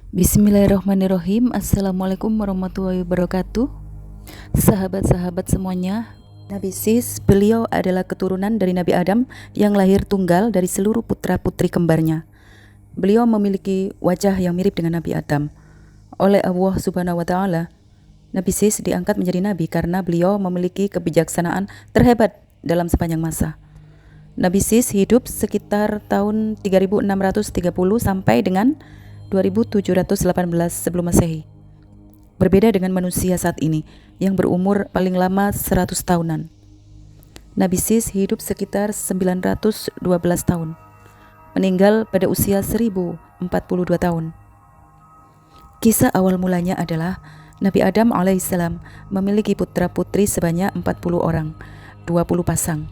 Bismillahirrahmanirrahim. Assalamualaikum warahmatullahi wabarakatuh. Sahabat-sahabat semuanya, Nabi Sis, beliau adalah keturunan dari Nabi Adam yang lahir tunggal dari seluruh putra-putri kembarnya. Beliau memiliki wajah yang mirip dengan Nabi Adam. Oleh Allah Subhanahu wa Ta'ala, Nabi Sis diangkat menjadi nabi karena beliau memiliki kebijaksanaan terhebat dalam sepanjang masa. Nabi Sis hidup sekitar tahun 3630 sampai dengan 2718 sebelum Masehi. Berbeda dengan manusia saat ini yang berumur paling lama 100 tahunan. Nabi Sis hidup sekitar 912 tahun, meninggal pada usia 1042 tahun. Kisah awal mulanya adalah Nabi Adam alaihissalam memiliki putra-putri sebanyak 40 orang, 20 pasang.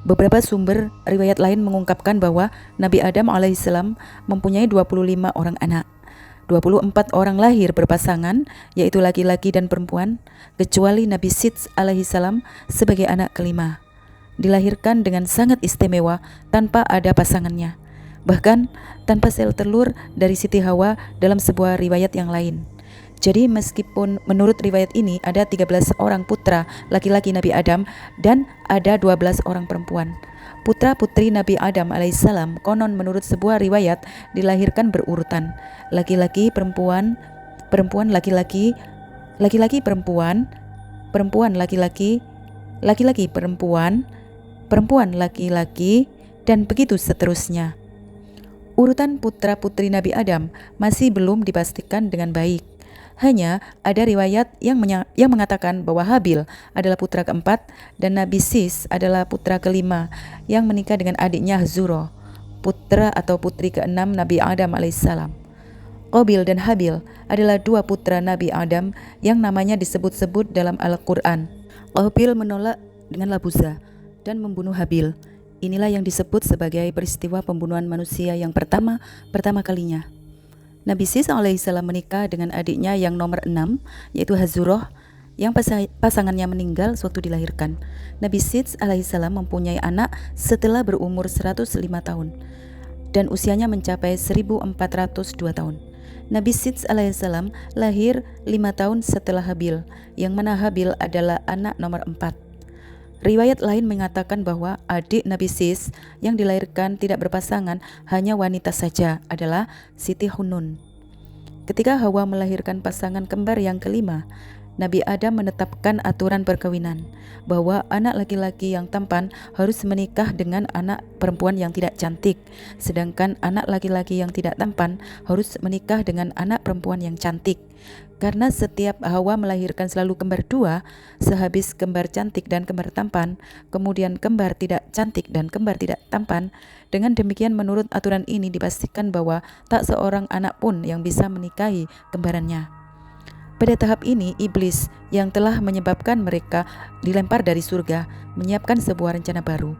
Beberapa sumber riwayat lain mengungkapkan bahwa Nabi Adam alaihissalam mempunyai 25 orang anak. 24 orang lahir berpasangan, yaitu laki-laki dan perempuan, kecuali Nabi Sis alaihissalam sebagai anak kelima. Dilahirkan dengan sangat istimewa tanpa ada pasangannya, bahkan tanpa sel telur dari Siti Hawa dalam sebuah riwayat yang lain. Jadi meskipun menurut riwayat ini ada 13 orang putra laki-laki Nabi Adam dan ada 12 orang perempuan. Putra-putri Nabi Adam alaihissalam konon menurut sebuah riwayat dilahirkan berurutan. Laki-laki perempuan, perempuan laki-laki, laki-laki perempuan, perempuan laki-laki, laki-laki perempuan, perempuan laki-laki, dan begitu seterusnya. Urutan putra-putri Nabi Adam masih belum dipastikan dengan baik. Hanya ada riwayat yang mengatakan bahwa Habil adalah putra keempat dan Nabi Sis adalah putra kelima yang menikah dengan adiknya Zuro, putra atau putri keenam Nabi Adam alaihissalam. Qabil dan Habil adalah dua putra Nabi Adam yang namanya disebut-sebut dalam Al-Quran. Qabil menolak dengan labuza dan membunuh Habil. Inilah yang disebut sebagai peristiwa pembunuhan manusia yang pertama kalinya. Nabi Sis alaihissalam menikah dengan adiknya yang nomor 6, yaitu Hazuroh, yang pasangannya meninggal sewaktu dilahirkan. Nabi Sis alaihissalam mempunyai anak setelah berumur 105 tahun dan usianya mencapai 1402 tahun. Nabi Sis alaihissalam lahir 5 tahun setelah Habil, yang mana Habil adalah anak nomor 4. Riwayat lain mengatakan bahwa adik Nabi Sis yang dilahirkan tidak berpasangan, hanya wanita saja, adalah Siti Hunun. Ketika Hawa melahirkan pasangan kembar yang kelima, Nabi Adam menetapkan aturan perkawinan bahwa anak laki-laki yang tampan harus menikah dengan anak perempuan yang tidak cantik, sedangkan anak laki-laki yang tidak tampan harus menikah dengan anak perempuan yang cantik. Karena setiap Hawa melahirkan selalu kembar dua, sehabis kembar cantik dan kembar tampan, kemudian kembar tidak cantik dan kembar tidak tampan. Dengan demikian menurut aturan ini dipastikan bahwa tak seorang anak pun yang bisa menikahi kembarannya. Pada tahap ini, iblis yang telah menyebabkan mereka dilempar dari surga menyiapkan sebuah rencana baru.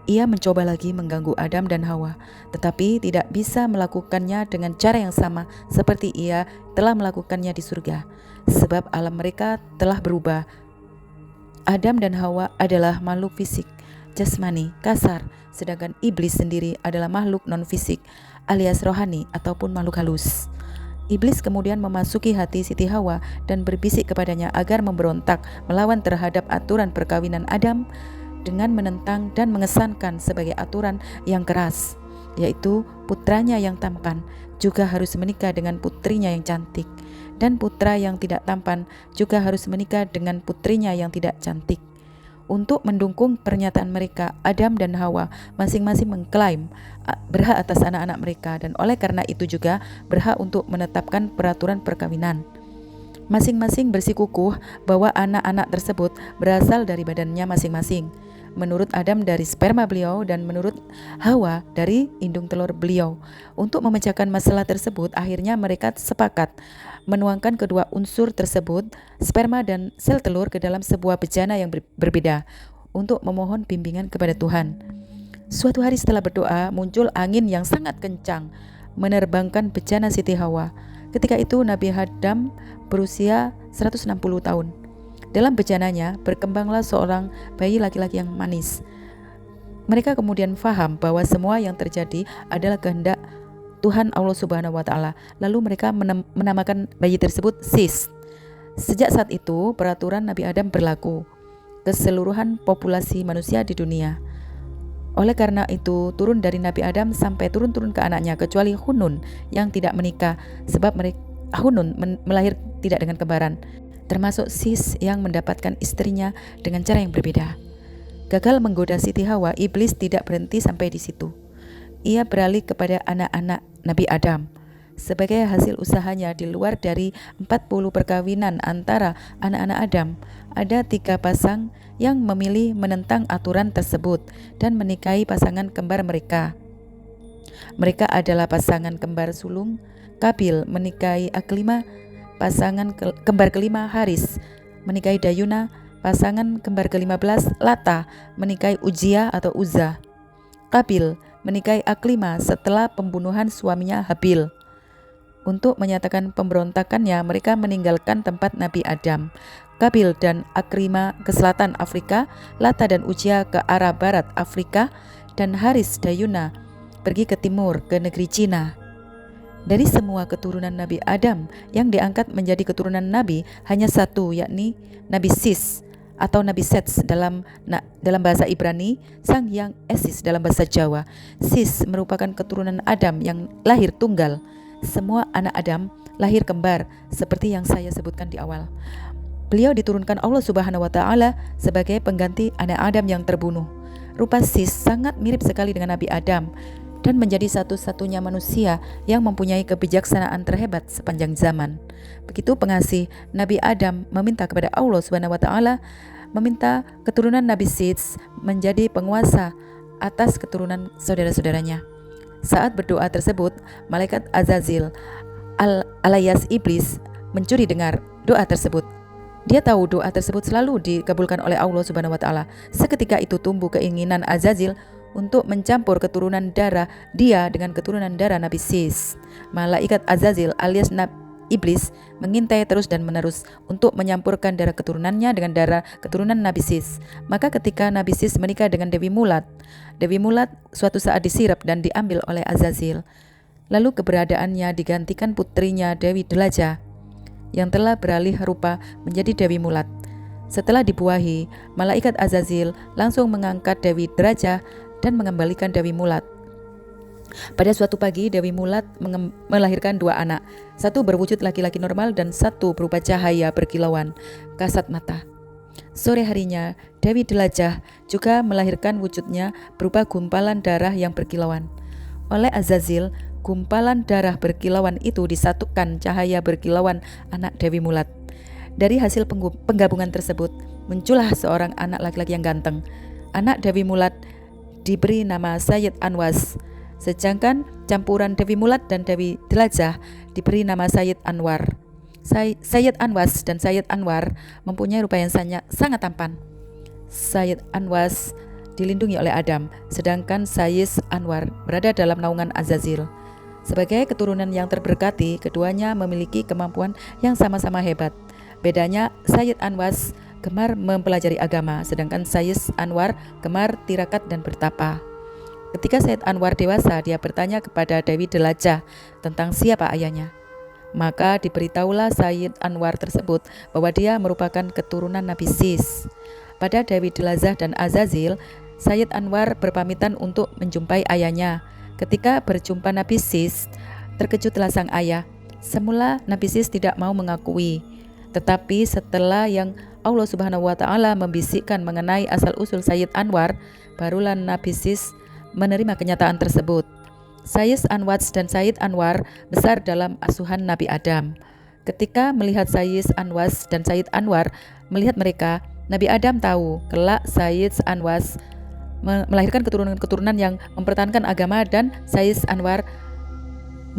Ia mencoba lagi mengganggu Adam dan Hawa, tetapi tidak bisa melakukannya dengan cara yang sama seperti ia telah melakukannya di surga, sebab alam mereka telah berubah. Adam dan Hawa adalah makhluk fisik, jasmani, kasar, sedangkan iblis sendiri adalah makhluk non-fisik, alias rohani ataupun makhluk halus. Iblis kemudian memasuki hati Siti Hawa dan berbisik kepadanya agar memberontak melawan terhadap aturan perkawinan Adam dengan menentang dan mengesankan sebagai aturan yang keras, yaitu putranya yang tampan juga harus menikah dengan putrinya yang cantik, dan putra yang tidak tampan juga harus menikah dengan putrinya yang tidak cantik. Untuk mendukung pernyataan mereka, Adam dan Hawa masing-masing mengklaim berhak atas anak-anak mereka, dan oleh karena itu juga berhak untuk menetapkan peraturan perkawinan. Masing-masing bersikukuh bahwa anak-anak tersebut berasal dari badannya masing-masing. Menurut Adam dari sperma beliau dan menurut Hawa dari indung telur beliau. Untuk memecahkan masalah tersebut, akhirnya mereka sepakat menuangkan kedua unsur tersebut, sperma dan sel telur, ke dalam sebuah bejana yang berbeda untuk memohon bimbingan kepada Tuhan. Suatu hari setelah berdoa, muncul angin yang sangat kencang menerbangkan bejana Siti Hawa. Ketika itu Nabi Adam berusia 160 tahun. Dalam bejananya berkembanglah seorang bayi laki-laki yang manis. Mereka kemudian faham bahwa semua yang terjadi adalah kehendak Tuhan Allah Subhanahu wa Ta'ala. Lalu mereka menamakan bayi tersebut Sis. Sejak saat itu, peraturan Nabi Adam berlaku keseluruhan populasi manusia di dunia. Oleh karena itu, turun dari Nabi Adam sampai turun-turun ke anaknya, kecuali Hunun yang tidak menikah, sebab Hunun melahir tidak dengan kembaran, termasuk Sis yang mendapatkan istrinya dengan cara yang berbeda. Gagal menggoda Siti Hawa, iblis tidak berhenti sampai di situ. Ia beralih kepada anak-anak Nabi Adam. Sebagai hasil usahanya, di luar dari 40 perkawinan antara anak-anak Adam, ada 3 pasang yang memilih menentang aturan tersebut dan menikahi pasangan kembar mereka. Mereka adalah pasangan kembar sulung Kabil menikahi Aklima, pasangan kembar kelima Haris menikahi Dayuna, pasangan kembar ke-15 Lata menikahi Ujia atau Uzza. Kabil menikahi Aklima setelah pembunuhan suaminya Habil. Untuk menyatakan pemberontakannya, mereka meninggalkan tempat Nabi Adam. Kabil dan Aklima ke selatan Afrika, Lata dan Ujia ke arah barat Afrika, dan Haris Dayuna pergi ke timur ke negeri Cina. Dari semua keturunan Nabi Adam yang diangkat menjadi keturunan Nabi, hanya satu, yakni Nabi Sis atau Nabi Sets dalam bahasa Ibrani, Sang Hyang Esis dalam bahasa Jawa. Sis merupakan keturunan Adam yang lahir tunggal. Semua anak Adam lahir kembar seperti yang saya sebutkan di awal. Beliau diturunkan Allah Subhanahu wa Ta'ala sebagai pengganti anak Adam yang terbunuh. Rupa Sis sangat mirip sekali dengan Nabi Adam dan menjadi satu-satunya manusia yang mempunyai kebijaksanaan terhebat sepanjang zaman. Begitu pengasih, Nabi Adam meminta kepada Allah Subhanahu wa Ta'ala, meminta keturunan Nabi Sis menjadi penguasa atas keturunan saudara-saudaranya. Saat berdoa tersebut, malaikat Azazil alias iblis mencuri dengar doa tersebut. Dia tahu doa tersebut selalu dikabulkan oleh Allah Subhanahu wa Ta'ala. Seketika itu tumbuh keinginan Azazil untuk mencampur keturunan darah dia dengan keturunan darah Nabi Sis. Malaikat Azazil alias iblis mengintai terus dan menerus untuk menyampurkan darah keturunannya dengan darah keturunan Nabi Sis. Maka ketika Nabi Sis menikah dengan Dewi Mulat suatu saat disirap dan diambil oleh Azazil. Lalu keberadaannya digantikan putrinya Dewi Delaja yang telah beralih rupa menjadi Dewi Mulat. Setelah dibuahi, malaikat Azazil langsung mengangkat Dewi Delaja dan mengembalikan Dewi Mulat. Pada suatu pagi, Dewi Mulat melahirkan 2 anak, satu berwujud laki-laki normal dan satu berupa cahaya berkilauan kasat mata. Sore harinya, Dewi Delajah juga melahirkan wujudnya berupa gumpalan darah yang berkilauan. Oleh Azazil, gumpalan darah berkilauan itu disatukan cahaya berkilauan anak Dewi Mulat. Dari hasil penggabungan tersebut, muncullah seorang anak laki-laki yang ganteng. Anak Dewi Mulat diberi nama Sayyid Anwas, sedangkan campuran Dewi Mulat dan Dewi Delajah diberi nama Sayyid Anwar. Sayyid Anwas dan Sayyid Anwar mempunyai rupa yang sangat tampan. Sayyid Anwas dilindungi oleh Adam, sedangkan Sayyid Anwar berada dalam naungan Azazil. Sebagai keturunan yang terberkati, keduanya memiliki kemampuan yang sama-sama hebat. Bedanya, Sayyid Anwas gemar mempelajari agama, sedangkan Sayyid Anwar gemar tirakat dan bertapa. Ketika Sayyid Anwar dewasa, dia bertanya kepada Dewi Delajah tentang siapa ayahnya. Maka diberitahulah Sayyid Anwar tersebut bahwa dia merupakan keturunan Nabi Sis. Pada Dewi Delajah dan Azazil, Sayyid Anwar berpamitan untuk menjumpai ayahnya. Ketika berjumpa Nabi Sis, terkejutlah sang ayah. Semula Nabi Sis tidak mau mengakui, tetapi setelah yang Allah Subhanahu wa Ta'ala membisikkan mengenai asal-usul Sayyid Anwar, barulah Nabi Sis menerima kenyataan tersebut. Sayyid Anwas dan Sayyid Anwar besar dalam asuhan Nabi Adam. Ketika melihat Sayyid Anwas dan Sayyid Anwar melihat mereka, Nabi Adam tahu kelak Sayyid Anwas melahirkan keturunan-keturunan yang mempertahankan agama dan Sayyid Anwar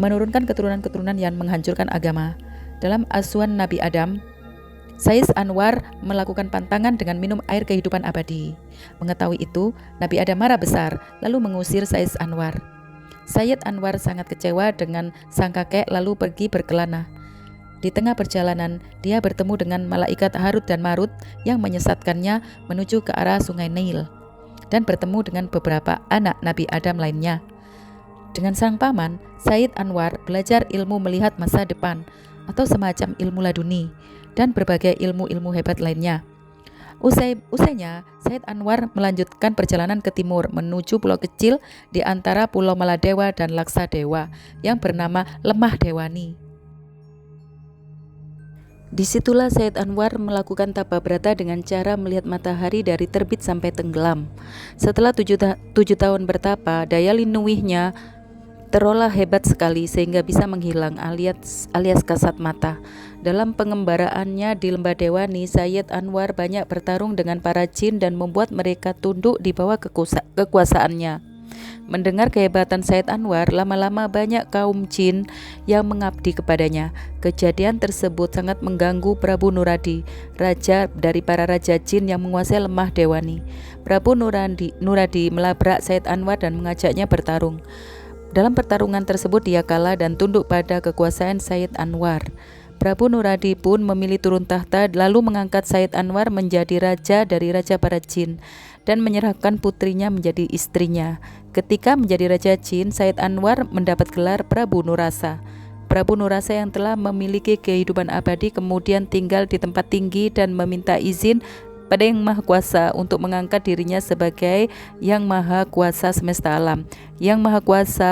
menurunkan keturunan-keturunan yang menghancurkan agama. Dalam asuhan Nabi Adam, Sayyid Anwar melakukan pantangan dengan minum air kehidupan abadi. Mengetahui itu, Nabi Adam marah besar lalu mengusir Sayyid Anwar. Sayyid Anwar sangat kecewa dengan sang kakek lalu pergi berkelana. Di tengah perjalanan, dia bertemu dengan malaikat Harut dan Marut yang menyesatkannya menuju ke arah sungai Nil dan bertemu dengan beberapa anak Nabi Adam lainnya. Dengan sang paman, Said Anwar belajar ilmu melihat masa depan atau semacam ilmu laduni dan berbagai ilmu-ilmu hebat lainnya. Usainya, Said Anwar melanjutkan perjalanan ke timur menuju pulau kecil di antara Pulau Maladewa dan Laksadewa yang bernama Lemah Dewani. Disitulah Said Anwar melakukan tapa brata dengan cara melihat matahari dari terbit sampai tenggelam. Setelah 7 tahun bertapa, daya linuwihnya terolah hebat sekali sehingga bisa menghilang alias kasat mata. Dalam pengembaraannya di Lembah Dewani, Said Anwar banyak bertarung dengan para jin dan membuat mereka tunduk di bawah kekuasaannya. Mendengar kehebatan Said Anwar, lama-lama banyak kaum jin yang mengabdi kepadanya. Kejadian tersebut sangat mengganggu Prabu Nuradi, raja dari para raja jin yang menguasai Lemah Dewani. Prabu Nuradi melabrak Said Anwar dan mengajaknya bertarung. Dalam pertarungan tersebut dia kalah dan tunduk pada kekuasaan Said Anwar. Prabu Nuradi pun memilih turun tahta lalu mengangkat Said Anwar menjadi raja dari raja para jin dan menyerahkan putrinya menjadi istrinya. Ketika menjadi raja jin, Said Anwar mendapat gelar Prabu Nurasa. Prabu Nurasa yang telah memiliki kehidupan abadi kemudian tinggal di tempat tinggi dan meminta izin pada Yang Maha Kuasa untuk mengangkat dirinya sebagai Yang Maha Kuasa semesta alam. Yang Maha Kuasa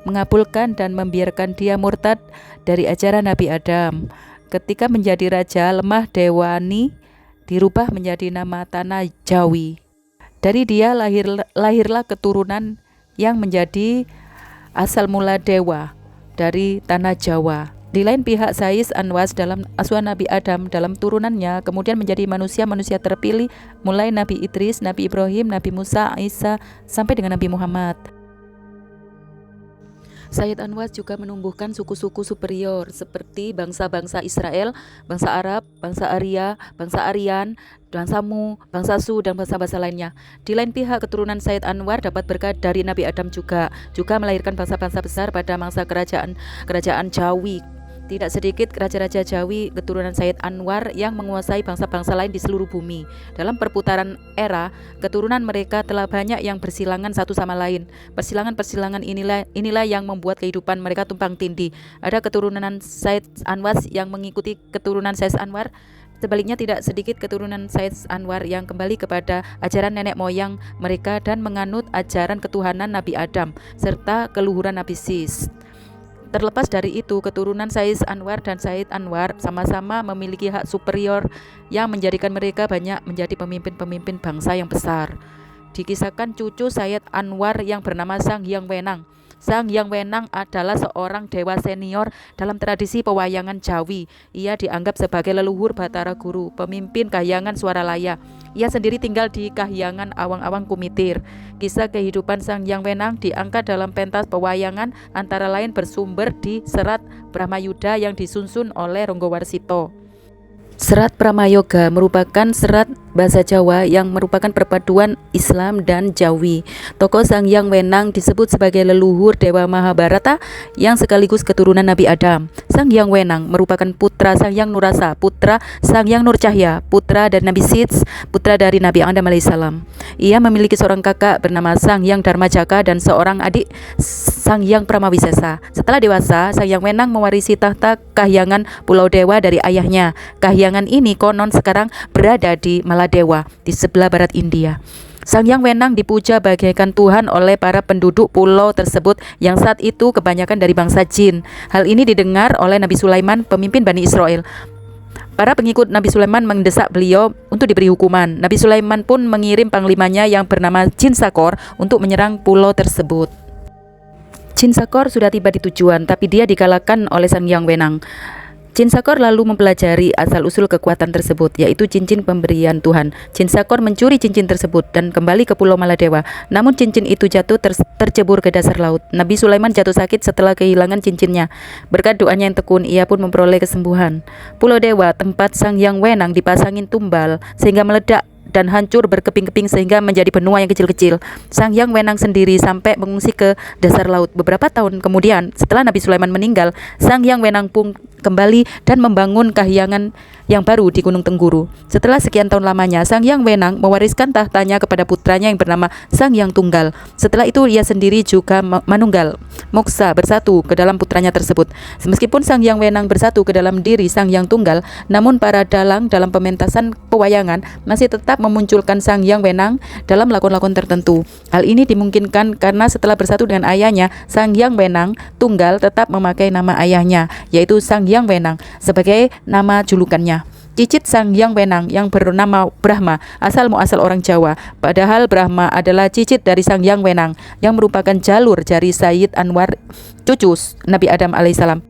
mengabulkan dan membiarkan dia murtad dari ajaran Nabi Adam. Ketika menjadi raja, Lemah Dewani dirubah menjadi nama Tanah Jawi. Dari dia lahirlah keturunan yang menjadi asal mula dewa dari Tanah Jawa. Di lain pihak, Said Anwar dalam asuhan Nabi Adam dalam turunannya kemudian menjadi manusia terpilih mulai Nabi Idris, Nabi Ibrahim, Nabi Musa, Isa sampai dengan Nabi Muhammad. Said Anwar juga menumbuhkan suku-suku superior seperti bangsa-bangsa Israel, bangsa Arab, bangsa Arya, bangsa Aryan, bangsa Mu, bangsa Su, dan bangsa-bangsa lainnya. Di lain pihak, keturunan Said Anwar dapat berkat dari Nabi Adam juga melahirkan bangsa-bangsa besar pada masa kerajaan Jawi. Tidak sedikit raja-raja Jawi keturunan Said Anwar yang menguasai bangsa-bangsa lain di seluruh bumi. Dalam perputaran era, keturunan mereka telah banyak yang bersilangan satu sama lain. Persilangan-persilangan inilah yang membuat kehidupan mereka tumpang tindih. Ada keturunan Said Anwar yang mengikuti keturunan Said Anwar. Sebaliknya, tidak sedikit keturunan Said Anwar yang kembali kepada ajaran nenek moyang mereka dan menganut ajaran ketuhanan Nabi Adam serta keluhuran Nabi Sis. Terlepas dari itu, keturunan Said Anwar dan Said Anwar sama-sama memiliki hak superior yang menjadikan mereka banyak menjadi pemimpin-pemimpin bangsa yang besar. Dikisahkan cucu Said Anwar yang bernama Sang Hyang Wenang. Sang Hyang Wenang adalah seorang dewa senior dalam tradisi pewayangan Jawi. Ia dianggap sebagai leluhur Batara Guru, pemimpin Kahyangan Swaralaya. Ia sendiri tinggal di Kahyangan Awang-Awang Kumitir. Kisah kehidupan Sang Hyang Wenang diangkat dalam pentas pewayangan antara lain bersumber di Serat Brahmayuda yang disusun oleh Ronggowarsito. Serat Brahmayoga merupakan serat bahasa Jawa yang merupakan perpaduan Islam dan Jawi. Tokoh Sang Hyang Wenang disebut sebagai leluhur Dewa Mahabharata yang sekaligus keturunan Nabi Adam. Sang Hyang Wenang merupakan putra Sang Hyang Nurasa, putra Sang Hyang Nurcahya, putra dari Nabi Sits, putra dari Nabi Adam alaihissalam. Ia memiliki seorang kakak bernama Sang Hyang Dharmajaka dan seorang adik Sang Hyang Pramawisesa. Setelah dewasa, Sang Hyang Wenang mewarisi tahta Kahyangan Pulau Dewa dari ayahnya. Kahyangan ini konon sekarang berada di Maladewa di sebelah barat India. Sang Hyang Wenang dipuja bagaikan Tuhan oleh para penduduk pulau tersebut yang saat itu kebanyakan dari bangsa jin. Hal ini didengar oleh Nabi Sulaiman, pemimpin Bani Israel. Para pengikut Nabi Sulaiman mendesak beliau untuk diberi hukuman. Nabi Sulaiman pun mengirim panglimanya yang bernama Jin Sakor untuk menyerang pulau tersebut. Jin Sakor sudah tiba di tujuan, tapi dia dikalahkan oleh Sang Hyang Wenang. Jin Sakor lalu mempelajari asal-usul kekuatan tersebut, yaitu cincin pemberian Tuhan. Jin Sakor mencuri cincin tersebut dan kembali ke Pulau Maladewa. Namun cincin itu jatuh tercebur ke dasar laut. Nabi Sulaiman jatuh sakit setelah kehilangan cincinnya. Berkat doanya yang tekun, ia pun memperoleh kesembuhan. Pulau Dewa, tempat Sang Hyang Wenang dipasangin tumbal sehingga meledak dan hancur berkeping-keping sehingga menjadi benua yang kecil-kecil. Sang Hyang Wenang sendiri sampai mengungsi ke dasar laut. Beberapa tahun kemudian, setelah Nabi Sulaiman meninggal, Sang Hyang Wenang pun kembali dan membangun kahyangan yang baru di Gunung Tengguru. Setelah sekian tahun lamanya, Sang Hyang Wenang mewariskan tahtanya kepada putranya yang bernama Sang Hyang Tunggal. Setelah itu ia sendiri juga manunggal, moksa bersatu ke dalam putranya tersebut. Meskipun Sang Hyang Wenang bersatu ke dalam diri Sang Hyang Tunggal, namun para dalang dalam pementasan pewayangan masih tetap memunculkan Sang Hyang Wenang dalam lakon-lakon tertentu. Hal ini dimungkinkan karena setelah bersatu dengan ayahnya, Sang Hyang Wenang Tunggal tetap memakai nama ayahnya, yaitu Sang Hyang Wenang, sebagai nama julukannya. Cicit Sang Hyang Wenang yang bernama Brahma asal muasal orang Jawa, padahal Brahma adalah cicit dari Sang Hyang Wenang yang merupakan jalur dari Sayyid Anwar, cucu Nabi Adam alaihissalam.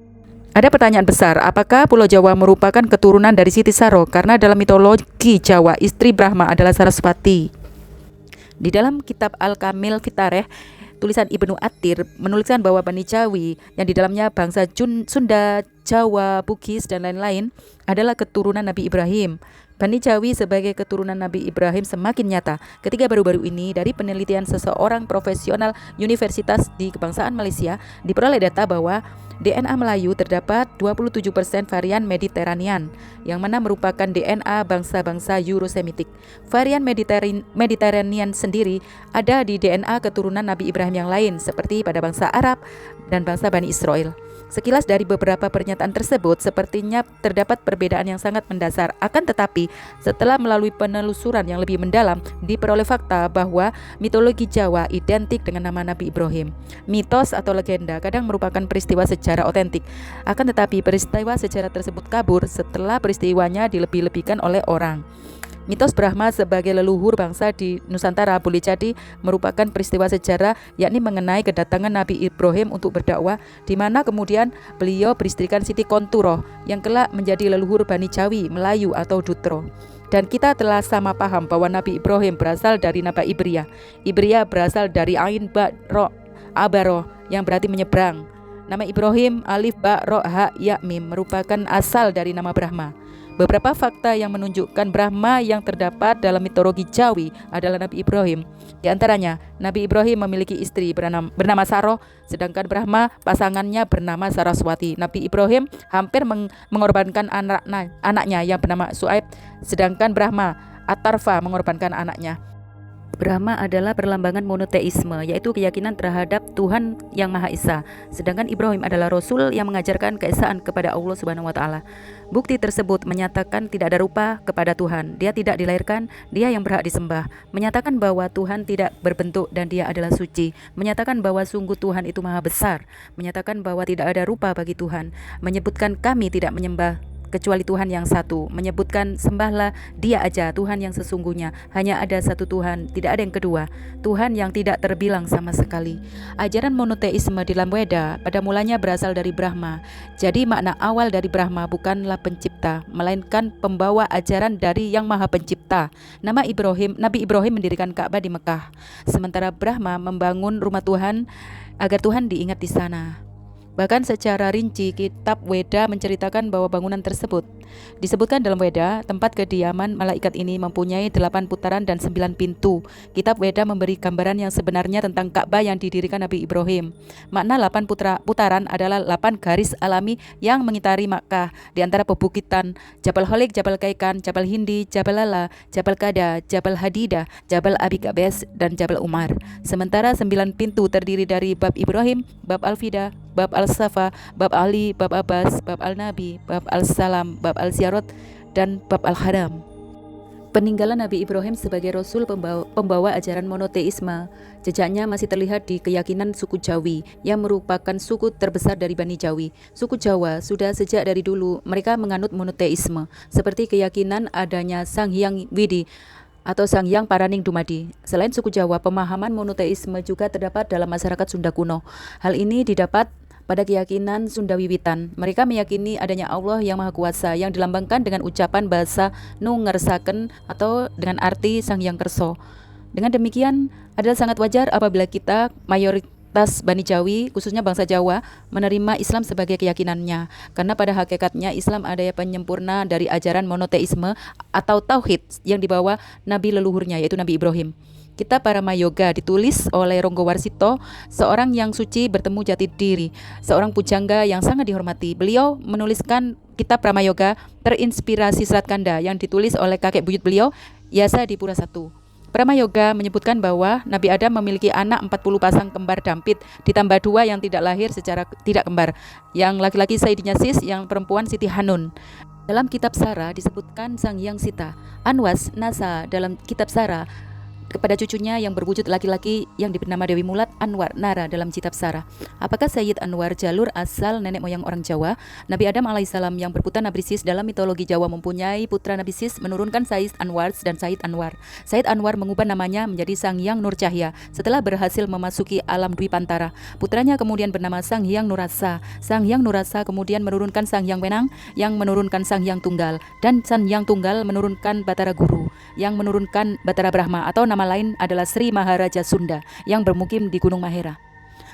Ada pertanyaan besar, apakah Pulau Jawa merupakan keturunan dari Siti Saro? Karena dalam mitologi Jawa, istri Brahma adalah Saraswati. Di dalam kitab Al-Kamil Fitareh, tulisan Ibnu Athir menuliskan bahwa Bani Jawi yang di dalamnya bangsa Sunda, Jawa, Bugis, dan lain-lain adalah keturunan Nabi Ibrahim. Bani Jawi sebagai keturunan Nabi Ibrahim semakin nyata ketika baru-baru ini dari penelitian seseorang profesional Universitas di Kebangsaan Malaysia diperoleh data bahwa DNA Melayu terdapat 27% varian Mediterranean, yang mana merupakan DNA bangsa-bangsa Eurosemitik. Varian Mediterranean sendiri ada di DNA keturunan Nabi Ibrahim yang lain, seperti pada bangsa Arab dan bangsa Bani Israel. Sekilas dari beberapa pernyataan tersebut, sepertinya terdapat perbedaan yang sangat mendasar. Akan tetapi, setelah melalui penelusuran yang lebih mendalam, diperoleh fakta bahwa mitologi Jawa identik dengan nama Nabi Ibrahim. Mitos atau legenda kadang merupakan peristiwa sejarah otentik. Akan tetapi, peristiwa sejarah tersebut kabur setelah peristiwanya dilebih-lebihkan oleh orang. Mitos Brahma sebagai leluhur bangsa di Nusantara boleh jadi merupakan peristiwa sejarah, yakni mengenai kedatangan Nabi Ibrahim untuk berdakwah, di mana kemudian beliau beristrikan Siti Konturo yang kelak menjadi leluhur Bani Jawi, Melayu atau Dutro. Dan kita telah sama paham bahwa Nabi Ibrahim berasal dari nama Ibria. Ibria berasal dari Ain Ba Ro Abaro yang berarti menyeberang. Nama Ibrahim Alif Ba Ro Ha Ya Mim merupakan asal dari nama Brahma. Beberapa fakta yang menunjukkan Brahma yang terdapat dalam mitologi Jawi adalah Nabi Ibrahim. Di antaranya, Nabi Ibrahim memiliki istri bernama Saro, sedangkan Brahma pasangannya bernama Saraswati. Nabi Ibrahim hampir mengorbankan anaknya yang bernama Suaib, sedangkan Brahma Atarfa mengorbankan anaknya. Brahma adalah perlambangan monoteisme, yaitu keyakinan terhadap Tuhan yang Maha Esa. Sedangkan Ibrahim adalah Rasul yang mengajarkan keesaan kepada Allah Subhanahu wa Ta'ala. Bukti tersebut menyatakan tidak ada rupa kepada Tuhan. Dia tidak dilahirkan, dia yang berhak disembah. Menyatakan bahwa Tuhan tidak berbentuk dan dia adalah suci. Menyatakan bahwa sungguh Tuhan itu maha besar. Menyatakan bahwa tidak ada rupa bagi Tuhan. Menyebutkan kami tidak menyembah kecuali Tuhan yang satu, menyebutkan sembahlah dia aja Tuhan yang sesungguhnya, hanya ada satu Tuhan, tidak ada yang kedua, Tuhan yang tidak terbilang sama sekali. Ajaran monoteisme di dalam Weda pada mulanya berasal dari Brahma. Jadi makna awal dari Brahma bukanlah pencipta, melainkan pembawa ajaran dari yang maha pencipta. Nabi Ibrahim mendirikan Ka'bah di Mekah, sementara Brahma membangun rumah Tuhan agar Tuhan diingat di sana. Bahkan secara rinci kitab Weda menceritakan bahwa bangunan tersebut disebutkan dalam Weda, tempat kediaman malaikat ini mempunyai 8 putaran dan 9 pintu. Kitab Weda memberi gambaran yang sebenarnya tentang Ka'bah yang didirikan Nabi Ibrahim. Makna 8 putaran adalah 8 garis alami yang mengitari Makkah, di antara pebukitan Jabal Khalik, Jabal Kaikan, Jabal Hindi, Jabal Lala, Jabal Kada, Jabal Hadidah, Jabal Abi Qabes, dan Jabal Umar. Sementara 9 pintu terdiri dari Bab Ibrahim, Bab Al-Fida, Bab Al-Safa, Bab Ali, Bab Abbas, Bab Al-Nabi, Bab Al-Salam, Bab Al-Ziyarat, dan Bab Al-Haram. Peninggalan Nabi Ibrahim sebagai Rasul pembawa ajaran monoteisme, jejaknya masih terlihat di keyakinan suku Jawi yang merupakan suku terbesar dari Bani Jawi. Suku Jawa sudah sejak dari dulu mereka menganut monoteisme, seperti keyakinan adanya Sang Hyang Widi atau Sang Hyang Paraning Dumadi. Selain suku Jawa, pemahaman monoteisme juga terdapat dalam masyarakat Sunda kuno. Hal ini didapat pada keyakinan Sunda Wiwitan. Mereka meyakini adanya Allah yang Maha Kuasa yang dilambangkan dengan ucapan bahasa Nu Ngersaken atau dengan arti Sang Hyang Kerso. Dengan demikian, adalah sangat wajar apabila kita mayoritas Bani Jawi, khususnya bangsa Jawa, menerima Islam sebagai keyakinannya. Karena pada hakikatnya Islam adalah penyempurna dari ajaran monoteisme atau tauhid yang dibawa Nabi leluhurnya, yaitu Nabi Ibrahim. Kitab Paramayoga ditulis oleh Ronggo Warsito, seorang yang suci bertemu jati diri, seorang pujangga yang sangat dihormati. Beliau menuliskan Kitab Paramayoga terinspirasi Serat Kanda yang ditulis oleh kakek buyut beliau, Yasa Dipura I. Paramayoga menyebutkan bahwa Nabi Adam memiliki anak 40 pasang kembar dampit, ditambah 2 yang tidak lahir secara tidak kembar, yang laki-laki Sayyidinya Sis, yang perempuan Siti Hanun. Dalam Kitab Sara disebutkan Sang Hyang Sita, Anwas Nasa dalam Kitab Sara kepada cucunya yang berwujud laki-laki yang bernama Dewi Mulat Anwar Nara dalam Kitab Sara. Apakah Sayyid Anwar jalur asal nenek moyang orang Jawa? Nabi Adam alaihissalam yang berputra Nabi Sis dalam mitologi Jawa mempunyai putra Nabi Sis menurunkan Sayyid Anwar dan Sayyid Anwar. Sayyid Anwar mengubah namanya menjadi Sang Hyang Nur Cahya setelah berhasil memasuki alam Dwipantara. Putranya kemudian bernama Sang Hyang Nurasa. Sang Hyang Nurasa kemudian menurunkan Sang Hyang Wenang yang menurunkan Sang Hyang Tunggal, dan Sang Hyang Tunggal menurunkan Batara Guru yang menurunkan Batara Brahma, atau nama lain adalah Sri Maharaja Sunda yang bermukim di Gunung Mahera.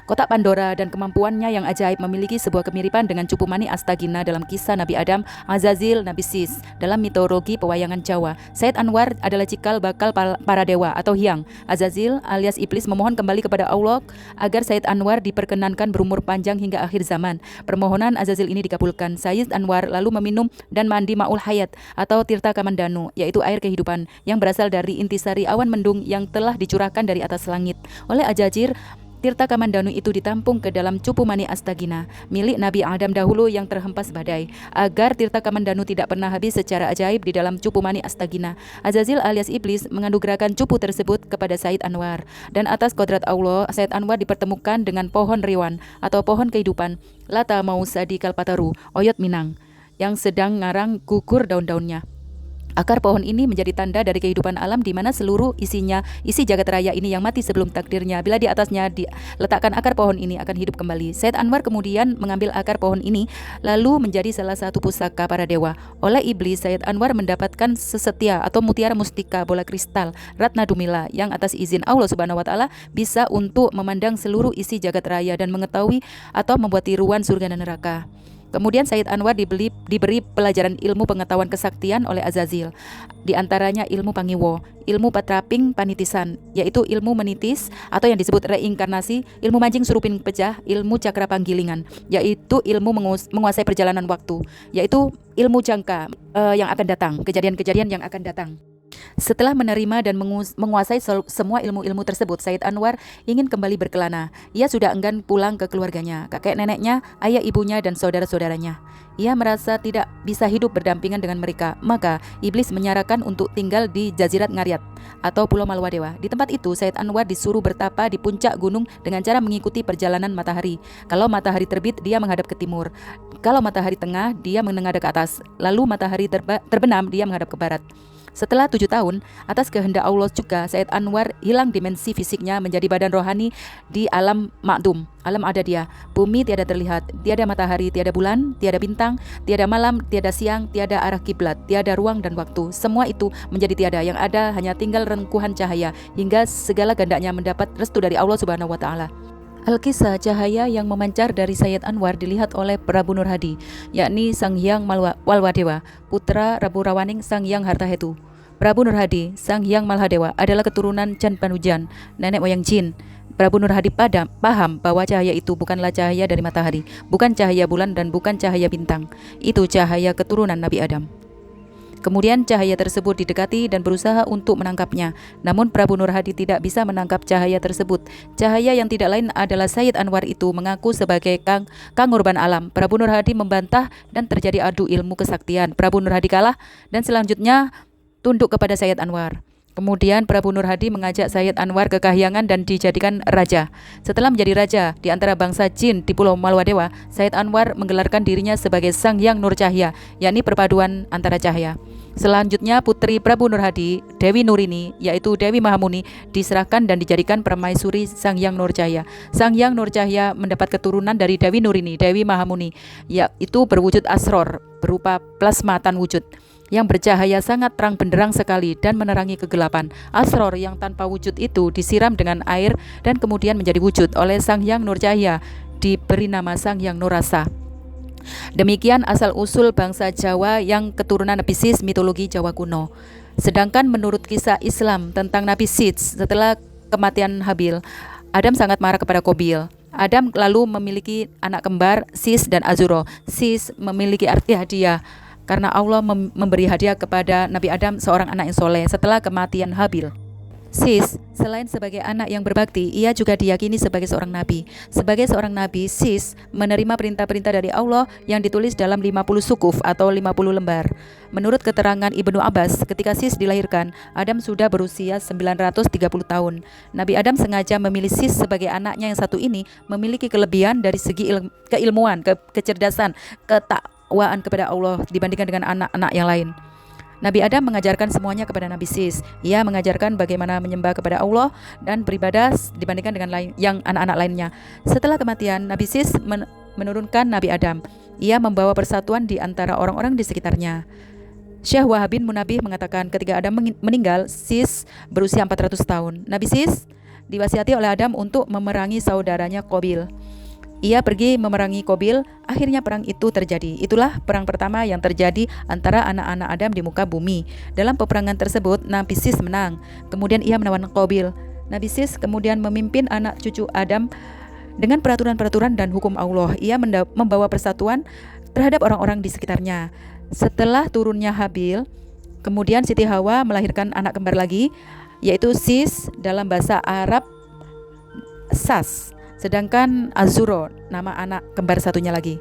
Kotak Pandora dan kemampuannya yang ajaib memiliki sebuah kemiripan dengan Cupu Mani Astagina dalam kisah Nabi Adam, Azazil, Nabi Sis dalam mitologi pewayangan Jawa. Sayyid Anwar adalah cikal bakal para dewa atau hyang. Azazil alias iblis memohon kembali kepada Allah agar Sayyid Anwar diperkenankan berumur panjang hingga akhir zaman. Permohonan Azazil ini dikabulkan. Sayyid Anwar lalu meminum dan mandi Ma'ul Hayat atau Tirta Kamandanu, yaitu air kehidupan yang berasal dari intisari awan mendung yang telah dicurahkan dari atas langit. Oleh Ajajir, Tirta Kamandanu itu ditampung ke dalam Cupu Mani Astagina milik Nabi Adam dahulu yang terhempas badai. Agar Tirta Kamandanu tidak pernah habis secara ajaib di dalam Cupu Mani Astagina, Azazil alias iblis menganugerahkan cupu tersebut kepada Sayyid Anwar, dan atas kodrat Allah Sayyid Anwar dipertemukan dengan pohon Riwan atau pohon kehidupan Lata Mausadi Kalpataru Oyot Minang yang sedang ngarang gugur daun-daunnya. Akar pohon ini menjadi tanda dari kehidupan alam di mana seluruh isi jagat raya ini yang mati sebelum takdirnya, bila di atasnya diletakkan akar pohon ini akan hidup kembali. Sayyid Anwar kemudian mengambil akar pohon ini lalu menjadi salah satu pusaka para dewa. Oleh iblis, Sayyid Anwar mendapatkan sesetia atau mutiara mustika bola kristal Ratna Dumila yang atas izin Allah Subhanahu wa taala bisa untuk memandang seluruh isi jagat raya dan mengetahui atau membuat tiruan surga dan neraka. Kemudian Sayyid Anwar diberi pelajaran ilmu pengetahuan kesaktian oleh Azazil, di antaranya ilmu Pangiwo, ilmu Patraping Panitisan, yaitu ilmu menitis atau yang disebut reinkarnasi, ilmu mancing surupin pecah, ilmu cakra panggilingan, yaitu ilmu menguasai perjalanan waktu, yaitu ilmu jangka yang akan datang, kejadian-kejadian yang akan datang. Setelah menerima dan menguasai semua ilmu-ilmu tersebut, Sayyid Anwar ingin kembali berkelana. Ia sudah enggan pulang ke keluarganya, kakek neneknya, ayah ibunya, dan saudara-saudaranya. Ia merasa tidak bisa hidup berdampingan dengan mereka, maka iblis menyarankan untuk tinggal di Jazirat Ngariat atau Pulau Malwadewa. Di tempat itu, Sayyid Anwar disuruh bertapa di puncak gunung dengan cara mengikuti perjalanan matahari. Kalau matahari terbit, dia menghadap ke timur. Kalau matahari tengah, dia menghadap ke atas. Lalu matahari terbenam, dia menghadap ke barat. Setelah 7 tahun, atas kehendak Allah juga, Sayyid Anwar hilang dimensi fisiknya menjadi badan rohani di alam makdum, alam adadiyah. Bumi tiada terlihat, tiada matahari, tiada bulan, tiada bintang, tiada malam, tiada siang, tiada arah kiblat, tiada ruang dan waktu. Semua itu menjadi tiada, yang ada hanya tinggal rengkuhan cahaya, hingga segala kehendaknya mendapat restu dari Allah Subhanahu wa taala. Al-Kisah cahaya yang memancar dari Sayyid Anwar dilihat oleh Prabu Nur Hadi, yakni Sang Hyang Walwadewa, putra Rabu Rawaning Sang Hyang Hartahetu. Prabu Nur Hadi, Sang Hyang Malhadewa adalah keturunan Chan Panujan, nenek moyang jin. Prabu Nur Hadi paham bahwa cahaya itu bukanlah cahaya dari matahari, bukan cahaya bulan, dan bukan cahaya bintang. Itu cahaya keturunan Nabi Adam. Kemudian cahaya tersebut didekati dan berusaha untuk menangkapnya. Namun Prabu Nur Hadi tidak bisa menangkap cahaya tersebut. Cahaya yang tidak lain adalah Sayyid Anwar itu mengaku sebagai Kang Urban Alam. Prabu Nur Hadi membantah dan terjadi adu ilmu kesaktian. Prabu Nur Hadi kalah dan selanjutnya tunduk kepada Sayyid Anwar. Kemudian Prabu Nur Hadi mengajak Sayyid Anwar ke kahyangan dan dijadikan raja. Setelah menjadi raja di antara bangsa jin di Pulau Malwadewa, Sayyid Anwar menggelarkan dirinya sebagai Sang Hyang Nur Cahya, yakni perpaduan antara cahaya. Selanjutnya putri Prabu Nur Hadi, Dewi Nurini, yaitu Dewi Mahamuni, diserahkan dan dijadikan permaisuri Sang Hyang Nur Cahya. Sang Hyang Nur Cahya mendapat keturunan dari Dewi Nurini, Dewi Mahamuni, yaitu berwujud asror, berupa plasma tan wujud, yang bercahaya sangat terang benderang sekali dan menerangi kegelapan. Asror yang tanpa wujud itu disiram dengan air dan kemudian menjadi wujud oleh Sang Hyang Nur Cahya, diberi nama Sang Hyang Nurasa. Demikian asal-usul bangsa Jawa yang keturunan Nabi Sis mitologi Jawa kuno. Sedangkan menurut kisah Islam tentang Nabi Sid setelah kematian Habil, Adam sangat marah kepada Qabil. Adam lalu memiliki anak kembar Sis dan Azuro. Sis memiliki arti hadiah karena Allah memberi hadiah kepada Nabi Adam seorang anak yang soleh setelah kematian Habil. Sis, selain sebagai anak yang berbakti, ia juga diyakini sebagai seorang nabi. Sebagai seorang nabi, Sis menerima perintah-perintah dari Allah yang ditulis dalam 50 sukuf atau 50 lembar. Menurut keterangan Ibnu Abbas, ketika Sis dilahirkan, Adam sudah berusia 930 tahun. Nabi Adam sengaja memilih Sis sebagai anaknya yang satu ini memiliki kelebihan dari segi keilmuan, kecerdasan, ketakwaan kepada Allah dibandingkan dengan anak-anak yang lain. Nabi Adam mengajarkan semuanya kepada Nabi Sis. Ia mengajarkan bagaimana menyembah kepada Allah dan beribadah dibandingkan dengan yang anak-anak lainnya. Setelah kematian, Nabi Sis menurunkan Nabi Adam. Ia membawa persatuan di antara orang-orang di sekitarnya. Syekh Wahab bin Munabih mengatakan ketika Adam meninggal, Sis berusia 400 tahun. Nabi Sis diwasiati oleh Adam untuk memerangi saudaranya Qabil. Ia pergi memerangi Qabil, akhirnya perang itu terjadi. Itulah perang pertama yang terjadi antara anak-anak Adam di muka bumi. Dalam peperangan tersebut, Nabi Sis menang. Kemudian ia melawan Qabil. Nabi Sis kemudian memimpin anak cucu Adam dengan peraturan-peraturan dan hukum Allah. Ia membawa persatuan terhadap orang-orang di sekitarnya. Setelah turunnya Habil, kemudian Siti Hawa melahirkan anak kembar lagi, yaitu Sis, dalam bahasa Arab Sas. Sedangkan Azuro, nama anak kembar satunya lagi.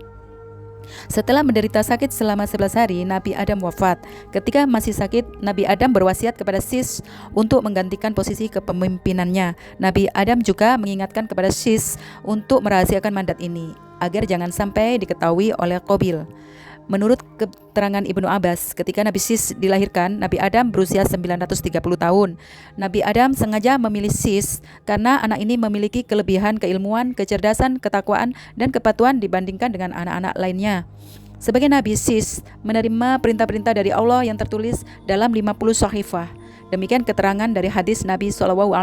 Setelah menderita sakit selama 11 hari, Nabi Adam wafat. Ketika masih sakit, Nabi Adam berwasiat kepada Sis untuk menggantikan posisi kepemimpinannya. Nabi Adam juga mengingatkan kepada Sis untuk merahasiakan mandat ini, agar jangan sampai diketahui oleh Qabil. Menurut keterangan Ibnu Abbas, ketika Nabi Sis dilahirkan, Nabi Adam berusia 930 tahun. Nabi Adam sengaja memilih Sis karena anak ini memiliki kelebihan keilmuan, kecerdasan, ketakwaan, dan kepatuhan dibandingkan dengan anak-anak lainnya. Sebagai Nabi, Sis menerima perintah-perintah dari Allah yang tertulis dalam 50 sahifah. Demikian keterangan dari hadis Nabi SAW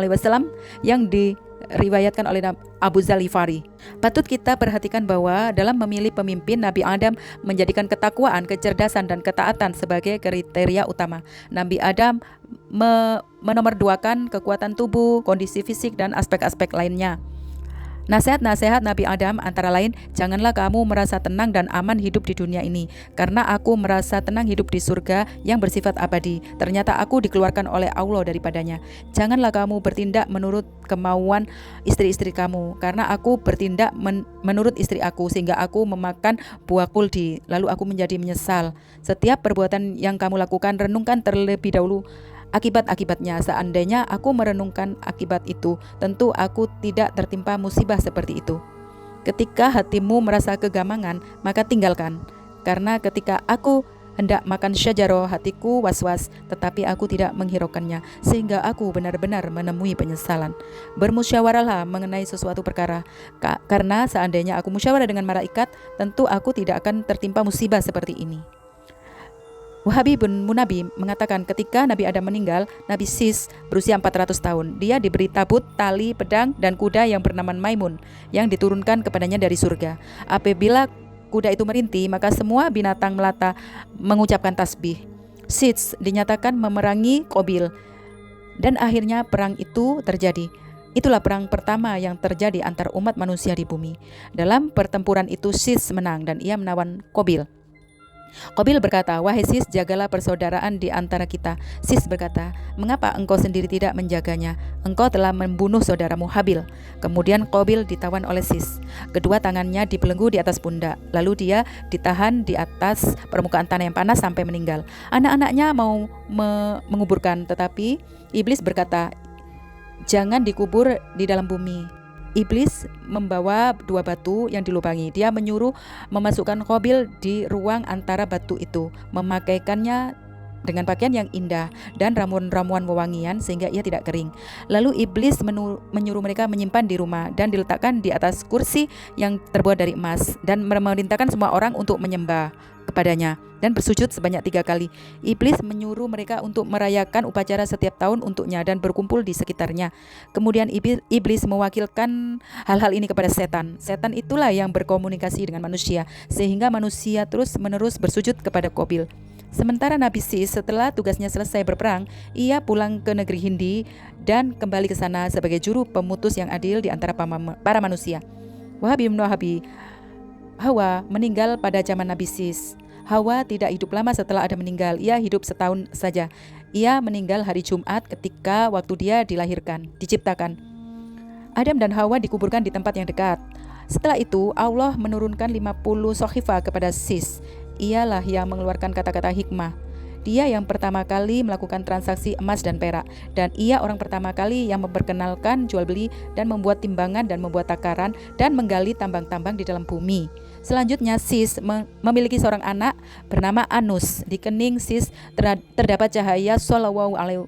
yang diriwayatkan oleh Abu Dzar Ghifari. Patut kita perhatikan bahwa dalam memilih pemimpin, Nabi Adam menjadikan ketakwaan, kecerdasan, dan ketaatan sebagai kriteria utama. Nabi Adam menomorduakan kekuatan tubuh, kondisi fisik, dan aspek-aspek lainnya. Nasihat-nasihat Nabi Adam antara lain, janganlah kamu merasa tenang dan aman hidup di dunia ini, karena aku merasa tenang hidup di surga yang bersifat abadi. Ternyata aku dikeluarkan oleh Allah daripadanya. Janganlah kamu bertindak menurut kemauan istri-istri kamu, karena aku bertindak menurut istri aku, sehingga aku memakan buah kuldi, lalu aku menjadi menyesal. Setiap perbuatan yang kamu lakukan, renungkan terlebih dahulu akibat-akibatnya. Seandainya aku merenungkan akibat itu, tentu aku tidak tertimpa musibah seperti itu. Ketika hatimu merasa kegamangan, maka tinggalkan. Karena ketika aku hendak makan syajaroh, hatiku was-was, tetapi aku tidak menghiraukannya, sehingga aku benar-benar menemui penyesalan. Bermusyawarahlah mengenai sesuatu perkara, karena seandainya aku musyawarah dengan malaikat, tentu aku tidak akan tertimpa musibah seperti ini. Wahab bin Munabih mengatakan ketika Nabi Adam meninggal, Nabi Sis berusia 400 tahun. Dia diberi tabut, tali, pedang, dan kuda yang bernama Maimun yang diturunkan kepadanya dari surga. Apabila kuda itu merintih, maka semua binatang melata mengucapkan tasbih. Sis dinyatakan memerangi Qabil, dan akhirnya perang itu terjadi. Itulah perang pertama yang terjadi antar umat manusia di bumi. Dalam pertempuran itu Sis menang dan ia melawan Qabil. Qabil berkata, "Wahai Sis, jagalah persaudaraan di antara kita." Sis berkata, "Mengapa engkau sendiri tidak menjaganya? Engkau telah membunuh saudaramu Habil." Kemudian Qabil ditawan oleh Sis. Kedua tangannya dibelenggu di atas pundak. Lalu dia ditahan di atas permukaan tanah yang panas sampai meninggal. Anak-anaknya mau menguburkan, tetapi iblis berkata, "Jangan dikubur di dalam bumi." Iblis membawa dua batu yang dilubangi. Dia menyuruh memasukkan Qabil di ruang antara batu itu, memakaikannya dengan pakaian yang indah dan ramuan-ramuan wewangian sehingga ia tidak kering. Lalu iblis menyuruh mereka menyimpan di rumah dan diletakkan di atas kursi yang terbuat dari emas, dan memerintahkan semua orang untuk menyembah kepadanya dan bersujud sebanyak 3 kali. Iblis menyuruh mereka untuk merayakan upacara setiap tahun untuknya dan berkumpul di sekitarnya. Kemudian iblis mewakilkan hal-hal ini kepada setan. Setan itulah yang berkomunikasi dengan manusia, sehingga manusia terus-menerus bersujud kepada Qabil. Sementara Nabi Sis setelah tugasnya selesai berperang, ia pulang ke negeri Hindi dan kembali ke sana sebagai juru pemutus yang adil di antara para manusia. Wahabi bin Wahabi, Hawa meninggal pada zaman Nabi Sis. Hawa tidak hidup lama setelah Adam meninggal, ia hidup setahun saja. Ia meninggal hari Jumat ketika waktu dia diciptakan. Adam dan Hawa dikuburkan di tempat yang dekat. Setelah itu, Allah menurunkan 50 sohifah kepada Sis. Ialah yang mengeluarkan kata-kata hikmah. Dia yang pertama kali melakukan transaksi emas dan perak, dan ia orang pertama kali yang memperkenalkan jual beli dan membuat timbangan dan membuat takaran dan menggali tambang-tambang di dalam bumi. Selanjutnya Sis memiliki seorang anak bernama Anus. Di kening Sis terdapat cahaya Shallallahu alaihi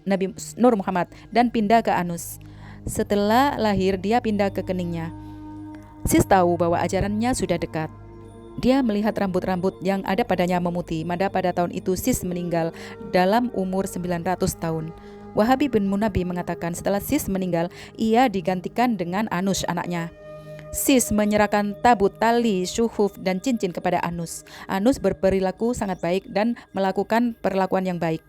Nabi Nur Muhammad dan pindah ke Anus. Setelah lahir dia pindah ke keningnya. Sis tahu bahwa ajarannya sudah dekat. Dia melihat rambut-rambut yang ada padanya memutih. Pada tahun itu Sis meninggal dalam umur 900 tahun. Wahabi bin Munabi mengatakan setelah Sis meninggal, ia digantikan dengan Anus anaknya. Sis menyerahkan tabut, tali, syuhuf, dan cincin kepada Anus. Anus berperilaku sangat baik dan melakukan perlakuan yang baik.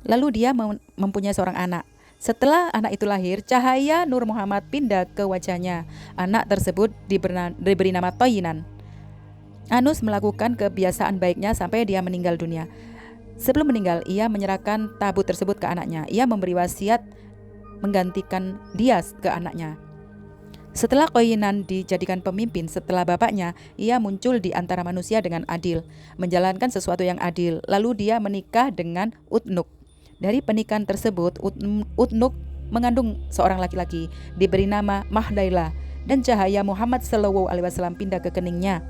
Lalu dia mempunyai seorang anak. Setelah anak itu lahir, cahaya Nur Muhammad pindah ke wajahnya. Anak tersebut diberi nama Toyinan. Anus melakukan kebiasaan baiknya sampai dia meninggal dunia. Sebelum meninggal, ia menyerahkan tabut tersebut ke anaknya. Ia memberi wasiat menggantikan dia ke anaknya. Setelah Toyinan dijadikan pemimpin setelah bapaknya, ia muncul di antara manusia dengan adil, menjalankan sesuatu yang adil. Lalu dia menikah dengan Utnuk. Dari pernikahan tersebut, Utnuk mengandung seorang laki-laki, diberi nama Mahdaila, dan cahaya Muhammad SAW pindah ke keningnya.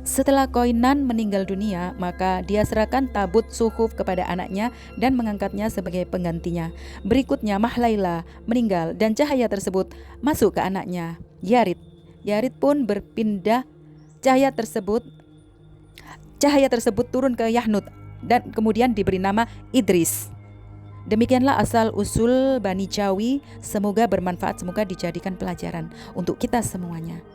Setelah Koinan meninggal dunia, maka dia serahkan tabut suhuf kepada anaknya dan mengangkatnya sebagai penggantinya. Berikutnya Mahlaila meninggal dan cahaya tersebut masuk ke anaknya, Yarid. Yarid pun berpindah, cahaya tersebut turun ke Yahnut dan kemudian diberi nama Idris. Demikianlah asal usul Bani Jawi. Semoga bermanfaat, semoga dijadikan pelajaran untuk kita semuanya.